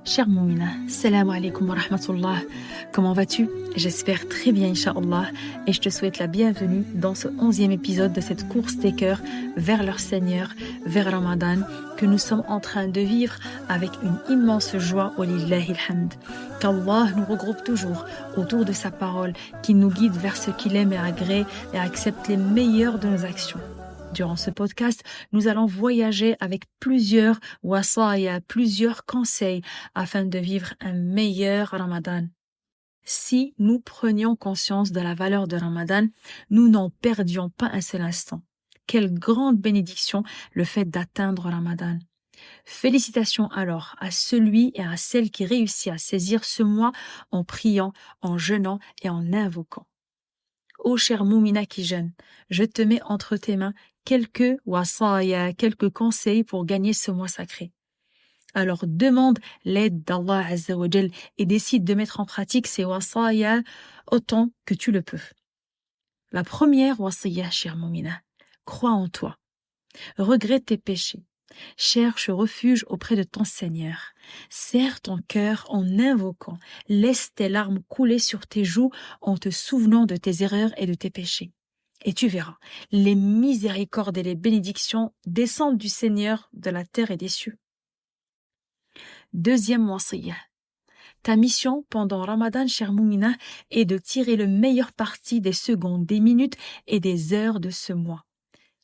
Cher Moumina, salam alaikum wa rahmatullah. Comment vas-tu? J'espère très bien, Inch'Allah, et je te souhaite la bienvenue dans ce 11e épisode de cette course des cœurs vers leur Seigneur, vers Ramadan, que nous sommes en train de vivre avec une immense joie, walillahi alhamd. Qu'Allah nous regroupe toujours autour de sa parole, qui nous guide vers ce qu'il aime et agrée et accepte les meilleures de nos actions. Durant ce podcast, nous allons voyager avec plusieurs wasaya, plusieurs conseils afin de vivre un meilleur Ramadan. Si nous prenions conscience de la valeur de Ramadan, nous n'en perdions pas un seul instant. Quelle grande bénédiction le fait d'atteindre Ramadan. Félicitations alors à celui et à celle qui réussit à saisir ce mois en priant, en jeûnant et en invoquant. Ô cher Moumina qui jeûne, je te mets entre tes mains quelques wasaya, quelques conseils pour gagner ce mois sacré. Alors demande l'aide d'Allah Azza wa Jal et décide de mettre en pratique ces wasaya autant que tu le peux. La première wasaya, cher Moumina, crois en toi. Regrette tes péchés. Cherche refuge auprès de ton Seigneur. Serre ton cœur en invoquant. Laisse tes larmes couler sur tes joues en te souvenant de tes erreurs et de tes péchés. Et tu verras, les miséricordes et les bénédictions descendent du Seigneur de la terre et des cieux. Deuxième wasiyah. Ta mission pendant Ramadan, cher Moumina, est de tirer le meilleur parti des secondes, des minutes et des heures de ce mois,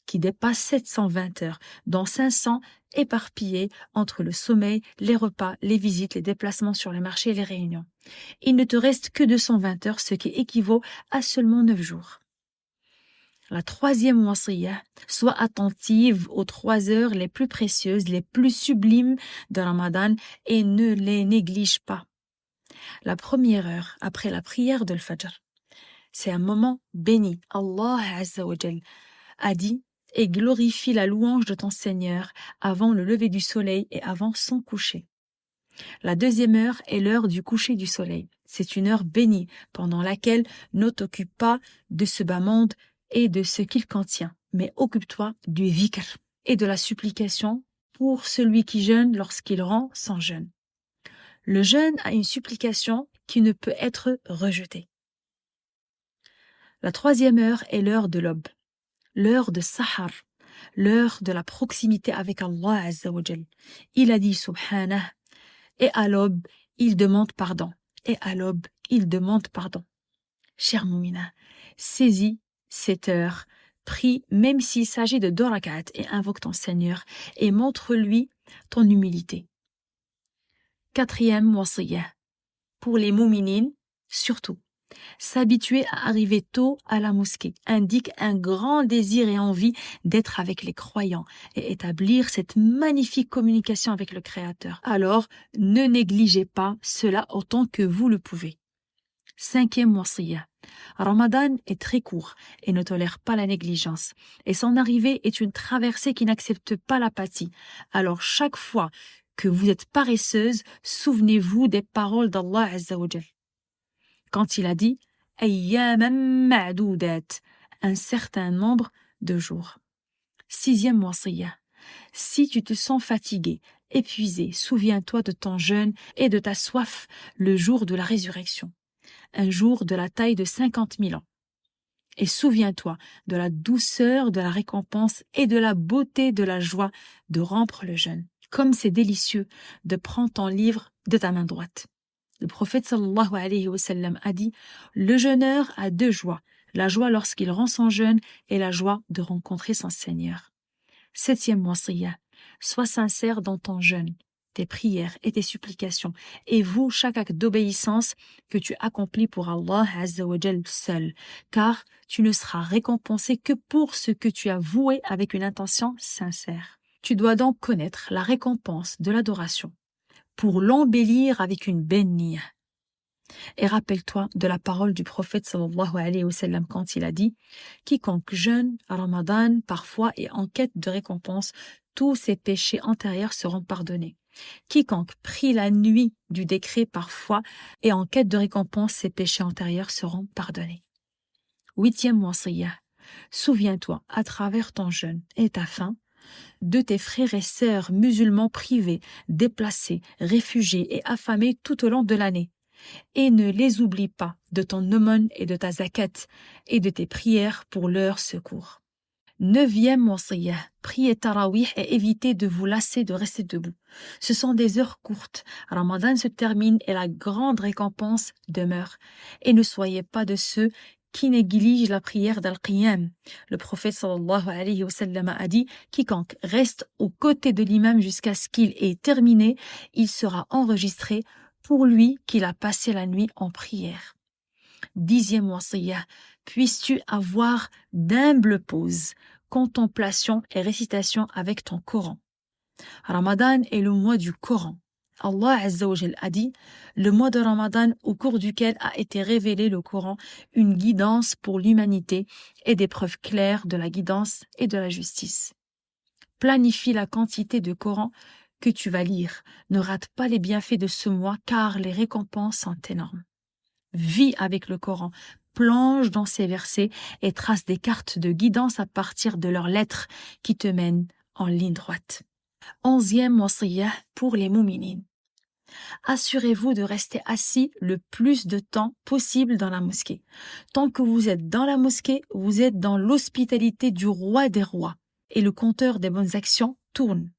qui dépasse 720 heures, dont 500 éparpillées entre le sommeil, les repas, les visites, les déplacements sur les marchés et les réunions. Il ne te reste que 220 heures, ce qui équivaut à seulement 9 jours. La troisième wasiyah, sois attentive aux 3 heures les plus précieuses, les plus sublimes de Ramadan et ne les néglige pas. La première heure, après la prière de l'Fajr, c'est un moment béni. Allah Azza wa Jal a dit et glorifie la louange de ton Seigneur avant le lever du soleil et avant son coucher. La deuxième heure est l'heure du coucher du soleil. C'est une heure bénie pendant laquelle ne t'occupe pas de ce bas monde et de ce qu'il contient, mais occupe-toi du vikr et de la supplication pour celui qui jeûne lorsqu'il rend son jeûne. Le jeûne a une supplication qui ne peut être rejetée. La troisième heure est l'heure de l'aube, l'heure de Sahar, l'heure de la proximité avec Allah Azza wa Jal. Il a dit subhanah, et à l'aube, il demande pardon, et à l'aube, il demande pardon. Cher Moumina, saisis cette heure, prie même s'il s'agit de 2 rak'at et invoque ton Seigneur et montre-lui ton humilité. Quatrième wasiyah, pour les mouminines, surtout, s'habituer à arriver tôt à la mosquée indique un grand désir et envie d'être avec les croyants et établir cette magnifique communication avec le Créateur. Alors, ne négligez pas cela autant que vous le pouvez. Cinquième wasiyah. Ramadan est très court et ne tolère pas la négligence. Et son arrivée est une traversée qui n'accepte pas l'apathie. Alors chaque fois que vous êtes paresseuse, souvenez-vous des paroles d'Allah Azza wa Jal. Quand il a dit « Ayyaman ma'doudat » un certain nombre de jours. Sixième wasiyah. Si tu te sens fatigué, épuisé, souviens-toi de ton jeûne et de ta soif le jour de la résurrection. Un jour de la taille de 50 000 ans. Et souviens-toi de la douceur de la récompense et de la beauté de la joie de rompre le jeûne. Comme c'est délicieux de prendre ton livre de ta main droite. Le prophète sallallahu alayhi wa sallam a dit « Le jeûneur a 2 joies, la joie lorsqu'il rend son jeûne et la joie de rencontrer son Seigneur. » Septième wasiyah, sois sincère dans ton jeûne, tes prières et tes supplications, et voue chaque acte d'obéissance que tu accomplis pour Allah Azza wa Jal seul, car tu ne seras récompensé que pour ce que tu as voué avec une intention sincère. Tu dois donc connaître la récompense de l'adoration pour l'embellir avec une bénie. Et rappelle-toi de la parole du prophète sallallahu alayhi wa sallam quand il a dit « Quiconque jeûne à Ramadan parfois est en quête de récompense, tous ses péchés antérieurs seront pardonnés. Quiconque prie la nuit du décret parfois et en quête de récompense, ses péchés antérieurs seront pardonnés. » Huitième wasiyah. Souviens-toi, à travers ton jeûne et ta faim, de tes frères et sœurs musulmans privés, déplacés, réfugiés et affamés tout au long de l'année. Et ne les oublie pas de ton aumône et de ta zakat et de tes prières pour leur secours. 9e wasiyah, priez tarawih et évitez de vous lasser de rester debout. Ce sont des heures courtes. Ramadan se termine et la grande récompense demeure. Et ne soyez pas de ceux qui négligent la prière d'Al-Qiyam. Le prophète sallallahu alayhi wa sallam a dit « Quiconque reste aux côtés de l'imam jusqu'à ce qu'il ait terminé, il sera enregistré pour lui qu'il a passé la nuit en prière. » 10e wasiyah, puisses-tu avoir d'humbles pauses, contemplation et récitation avec ton Coran. Ramadan est le mois du Coran. Allah Azza wa Jal a dit, le mois de Ramadan au cours duquel a été révélé le Coran, une guidance pour l'humanité et des preuves claires de la guidance et de la justice. Planifie la quantité de Coran que tu vas lire. Ne rate pas les bienfaits de ce mois car les récompenses sont énormes. Vis avec le Coran, plonge dans ses versets et trace des cartes de guidance à partir de leurs lettres qui te mènent en ligne droite. 11e wasiyah pour les mu'minines. Assurez-vous de rester assis le plus de temps possible dans la mosquée. Tant que vous êtes dans la mosquée, vous êtes dans l'hospitalité du roi des rois et le compteur des bonnes actions tourne.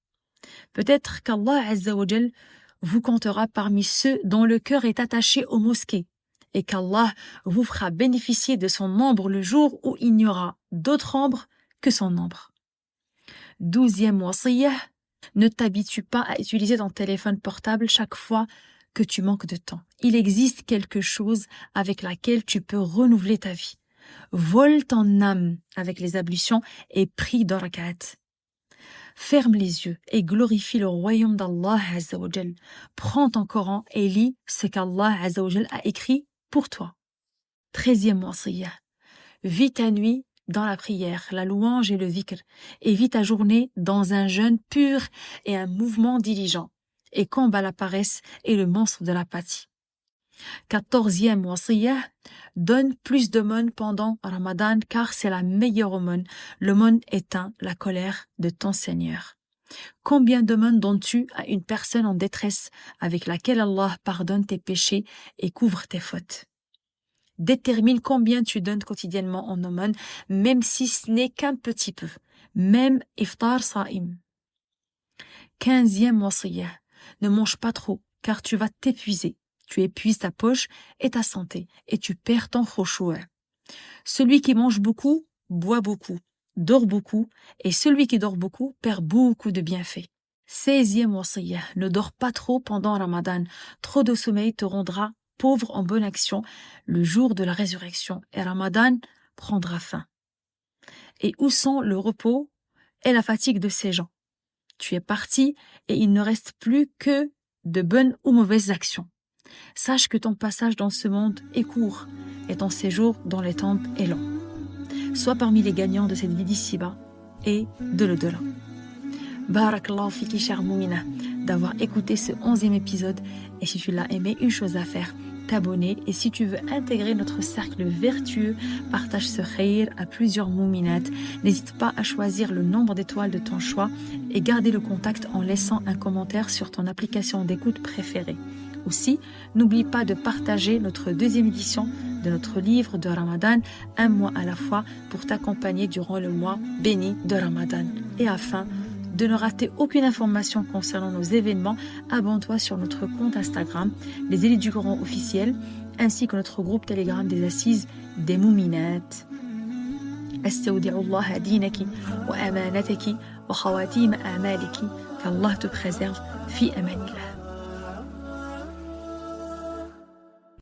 Peut-être qu'Allah Azza wa Jal vous comptera parmi ceux dont le cœur est attaché aux mosquées et qu'Allah vous fera bénéficier de son ombre le jour où il n'y aura d'autre ombre que son ombre. 12e wasiyah, ne t'habitue pas à utiliser ton téléphone portable chaque fois que tu manques de temps. Il existe quelque chose avec laquelle tu peux renouveler ta vie. Vole ton âme avec les ablutions et prie 2 rak'at. Ferme les yeux et glorifie le royaume d'Allah Azza wa Jal. Prends ton Coran et lis ce qu'Allah Azza wa Jal a écrit pour toi. 13e wasiyah. Vis ta nuit dans la prière, la louange et le dhikr, et vis ta journée dans un jeûne pur et un mouvement diligent, et combat la paresse et le monstre de l'apathie. 14e wasiyah, donne plus d'aumône pendant Ramadan car c'est la meilleure aumône. L'aumône éteint la colère de ton Seigneur. Combien d'aumônes donnes-tu à une personne en détresse avec laquelle Allah pardonne tes péchés et couvre tes fautes? Détermine combien tu donnes quotidiennement en aumône, même si ce n'est qu'un petit peu. Même iftar sa'im. 15e wasiyah, ne mange pas trop car tu vas t'épuiser. Tu épuises ta poche et ta santé et tu perds ton khushu'. Celui qui mange beaucoup, boit beaucoup, dort beaucoup et celui qui dort beaucoup perd beaucoup de bienfaits. 16e wasiyah, ne dors pas trop pendant Ramadan. Trop de sommeil te rendra pauvre en bonne action le jour de la résurrection et Ramadan prendra fin. Et où sont le repos et la fatigue de ces gens? Tu es parti et il ne reste plus que de bonnes ou mauvaises actions. Sache que ton passage dans ce monde est court et ton séjour dans les tempes est long. Sois parmi les gagnants de cette vie d'ici-bas et de l'au-delà. Barakallahu fiki chère Moumina d'avoir écouté ce 11e épisode et si tu l'as aimé, une chose à faire, t'abonner et si tu veux intégrer notre cercle vertueux, partage ce khayr à plusieurs mouminates. N'hésite pas à choisir le nombre d'étoiles de ton choix et garder le contact en laissant un commentaire sur ton application d'écoute préférée. Aussi, n'oublie pas de partager notre 2e édition de notre livre de Ramadan, un mois à la fois, pour t'accompagner durant le mois béni de Ramadan. Et afin de ne rater aucune information concernant nos événements, abonne-toi sur notre compte Instagram, les élites du Coran officiel, ainsi que notre groupe Telegram des Assises des Mouminates. Astawdi'ullah dinaki wa amanataki wa khawatim a'maliki, qu'Allah te préserve fi amanillah.